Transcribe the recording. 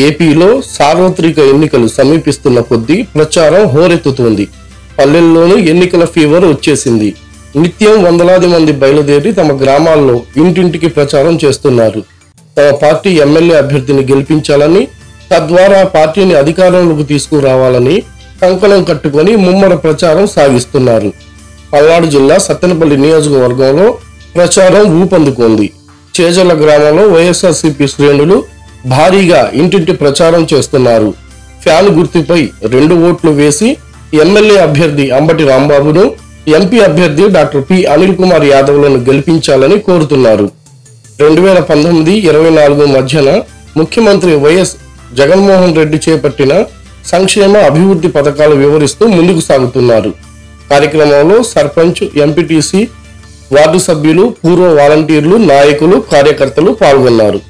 ఏపీలో సార్వత్రిక ఎన్నికలు సమీపిస్తున్న కొద్దీ ప్రచారం హోరెత్తుతోంది. పల్లెల్లోనూ ఎన్నికల ఫీవర్ వచ్చేసింది. నిత్యం వందలాది మంది బయలుదేరి తమ గ్రామాల్లో ఇంటింటికి ప్రచారం చేస్తున్నారు. తమ పార్టీ ఎమ్మెల్యే అభ్యర్థిని గెలిపించాలని, తద్వారా పార్టీని అధికారంలోకి తీసుకురావాలని కంకణం కట్టుకొని ముమ్మర ప్రచారం సాగిస్తున్నారు. పల్నాడు జిల్లా సత్తెనపల్లి నియోజకవర్గంలో ప్రచారం ఊపందుకుంది. చేజల గ్రామంలో వైఎస్ఆర్సీపీ శ్రేణులు భారీగా ఇంటింటి ప్రచారం చేస్తున్నారు. ఫ్యాన్ గుర్తుపై 2 ఓట్లు వేసి ఎమ్మెల్యే అభ్యర్థి అంబటి రాంబాబును, ఎంపీ అభ్యర్థి డాక్టర్ పి అనిల్ కుమార్ యాదవ్లను గెలిపించాలని కోరుతున్నారు. 2019-24 మధ్యన ముఖ్యమంత్రి వైఎస్ జగన్మోహన్ రెడ్డి చేపట్టిన సంక్షేమ అభివృద్ధి పథకాలు వివరిస్తూ ముందుకు సాగుతున్నారు. కార్యక్రమంలో సర్పంచ్, ఎంపీటీసీ, వార్డు సభ్యులు, పూర్వ వాలంటీర్లు, నాయకులు, కార్యకర్తలు పాల్గొన్నారు.